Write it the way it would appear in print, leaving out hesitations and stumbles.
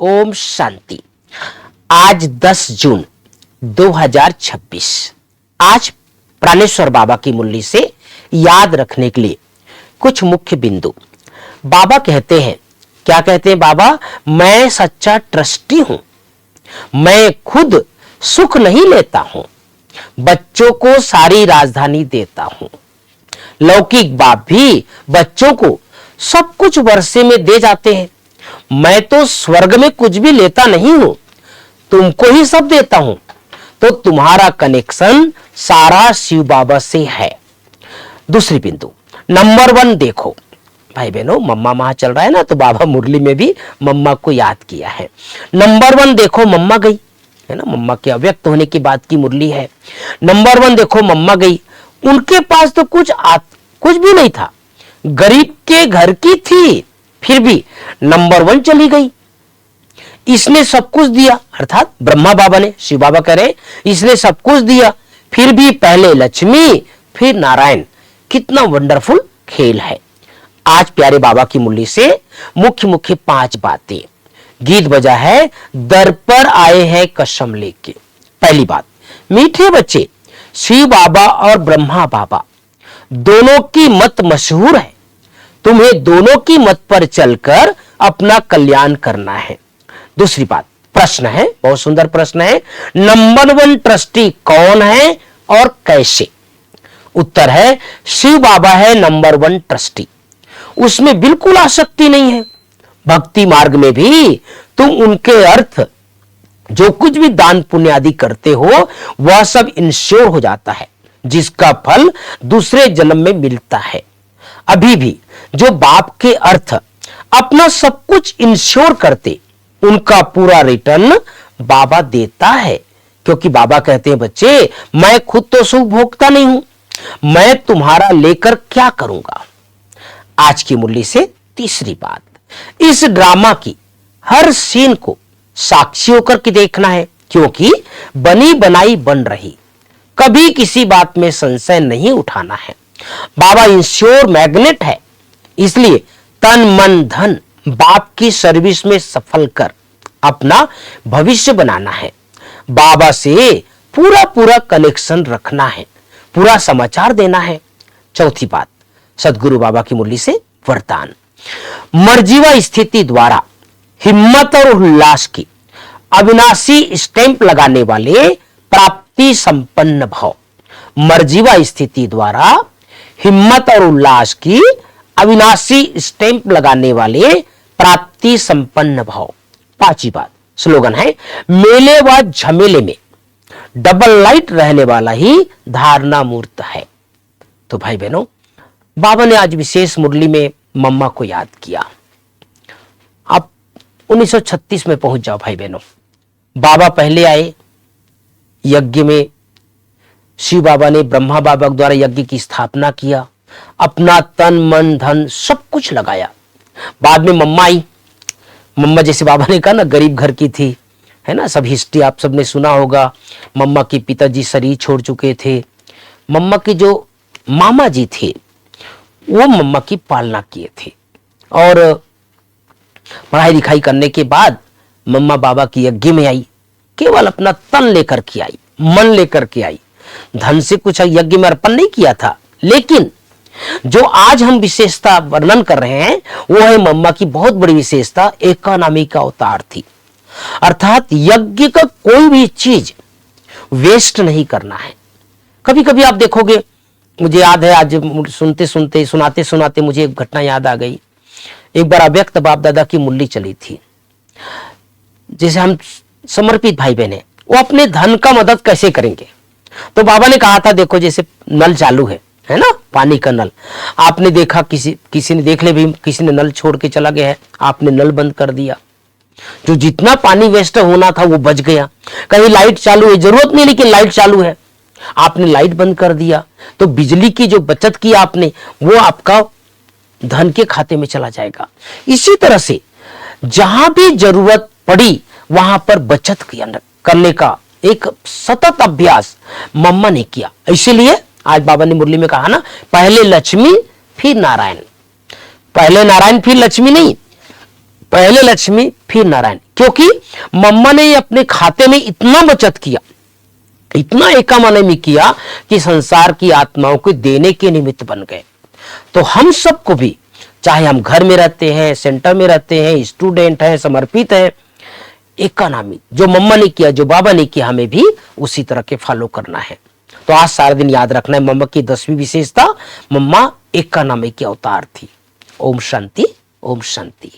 ओम शांति। आज 10 जून 2026। आज प्राणेश्वर बाबा की मुरली से याद रखने के लिए कुछ मुख्य बिंदु। बाबा कहते हैं, क्या कहते हैं बाबा? मैं सच्चा ट्रस्टी हूं, मैं खुद सुख नहीं लेता हूं, बच्चों को सारी राजधानी देता हूं। लौकिक बाप भी बच्चों को सब कुछ वर्षे में दे जाते हैं। मैं तो स्वर्ग में कुछ भी लेता नहीं हूं, तुमको ही सब देता हूं। तो तुम्हारा कनेक्शन सारा शिव बाबा से है। दूसरी बिंदु, नंबर 1 देखो भाई बहनों, मम्मा वहां चल रहा है ना, तो बाबा मुरली में भी मम्मा को याद किया है। नंबर 1 देखो, मम्मा गई है ना, मम्मा के अव्यक्त होने की बात की मुरली है। नंबर 1 देखो, मम्मा गई, उनके पास तो कुछ भी नहीं था, गरीब के घर की थी, फिर भी नंबर 1 चली गई। इसने सब कुछ दिया, अर्थात ब्रह्मा बाबा ने, शिव बाबा कह रहे इसने सब कुछ दिया, फिर भी पहले लक्ष्मी फिर नारायण। कितना वंडरफुल खेल है। आज प्यारे बाबा की मुरली से मुख्य मुख्य 5 बातें। गीत बजा है, दर पर आए हैं कसम लेके। पहली बात, मीठे बच्चे, शिव बाबा और ब्रह्मा बाबा दोनों की मत मशहूर है, तुम्हें दोनों की मत पर चलकर अपना कल्याण करना है। दूसरी बात, प्रश्न है, बहुत सुंदर प्रश्न है, नंबर 1 ट्रस्टी कौन है और कैसे? उत्तर है, शिव बाबा है नंबर 1 ट्रस्टी। उसमें बिल्कुल आसक्ति नहीं है। भक्ति मार्ग में भी तुम उनके अर्थ जो कुछ भी दान पुण्य आदि करते हो वह सब इंश्योर हो जाता है, जिसका फल दूसरे जन्म में मिलता है। अभी भी जो बाप के अर्थ अपना सब कुछ इंश्योर करते, उनका पूरा रिटर्न बाबा देता है। क्योंकि बाबा कहते हैं, बच्चे मैं खुद तो सुख भोगता नहीं हूं, मैं तुम्हारा लेकर क्या करूंगा। आज की मुरली से तीसरी बात, इस ड्रामा की हर सीन को साक्षी होकर के देखना है, क्योंकि बनी बनाई बन रही, कभी किसी बात में संशय नहीं उठाना है। बाबा इंश्योर मैग्नेट है, इसलिए तन मन धन बाप की सर्विस में सफल कर अपना भविष्य बनाना है। बाबा से पूरा पूरा कनेक्शन रखना है, पूरा समाचार देना है। चौथी बात, सदगुरु बाबा की मुरली से वरदान, मर्जीवा स्थिति द्वारा हिम्मत और उल्लास की अविनाशी स्टैंप लगाने वाले प्राप्ति संपन्न भाव। मर्जीवा स्थिति द्वारा हिम्मत और उल्लास की अविनाशी स्टैंप लगाने वाले प्राप्ति संपन्न भाव। 5वीं बात, स्लोगन है, मेले व झमेले में डबल लाइट रहने वाला ही धारणा मूर्त है। तो भाई बहनों, बाबा ने आज विशेष मुरली में मम्मा को याद किया। आप 1936 में पहुंच जाओ भाई बहनों। बाबा पहले आए यज्ञ में, शिव बाबा ने ब्रह्मा बाबा द्वारा यज्ञ की स्थापना किया, अपना तन मन धन सब कुछ लगाया। बाद में मम्मा आई। मम्मा जैसे बाबा ने कहा ना, गरीब घर की थी, है ना, सब हिस्ट्री आप सबने सुना होगा। मम्मा के पिताजी शरीर छोड़ चुके थे। मम्मा के जो मामा जी थे वो मम्मा की पालना किए थे, और पढ़ाई लिखाई करने के बाद मम्मा बाबा की यज्ञ में आई। केवल अपना तन लेकर के आई, मन लेकर के आई, धन से कुछ यज्ञ में अर्पण नहीं किया था। लेकिन जो आज हम विशेषता वर्णन कर रहे हैं वो है मम्मा की बहुत बड़ी विशेषता, एकानामी का अवतार थी। अर्थात यज्ञ का कोई भी चीज वेस्ट नहीं करना है। कभी कभी आप देखोगे, मुझे याद है आज सुनाते सुनाते मुझे एक घटना याद आ गई। एक बार अव्यक्त बाप दादा की मुरली चली थी, जैसे हम समर्पित भाई बहन है, वो अपने धन का मदद कैसे करेंगे। तो बाबा ने कहा था, देखो जैसे नल चालू है ना, पानी का नल, आपने देखा, किसी ने देख ले भी, किसी ने नल छोड़ के चला गया है, आपने नल बंद कर दिया, जो जितना पानी वेस्ट होना था वो बच गया। कहीं लाइट चालू है, जरूरत नहीं लेकिन लाइट चालू है, आपने लाइट बंद कर दिया, तो बिजली की जो बचत की आपने, वो आपका धन के खाते में चला जाएगा। इसी तरह से जहां भी जरूरत पड़ी वहां पर बचत करने का एक सतत अभ्यास मम्मा ने किया। इसीलिए आज बाबा ने मुरली में कहा ना, पहले लक्ष्मी फिर नारायण। पहले नारायण फिर लक्ष्मी नहीं, पहले लक्ष्मी फिर नारायण। क्योंकि मम्मा ने अपने खाते में इतना बचत किया, इतना एकामनी किया कि संसार की आत्माओं को देने के निमित्त बन गए। तो हम सबको भी, चाहे हम घर में रहते हैं, सेंटर में रहते हैं, स्टूडेंट हैं, समर्पित हैं, एकानामी जो मम्मा ने किया, जो बाबा ने किया, हमें भी उसी तरह के फॉलो करना है। तो आज सारा दिन याद रखना है, मम्मा की 10वीं विशेषता, मम्मा एकानामी की अवतार थी। ओम शांति, ओम शांति।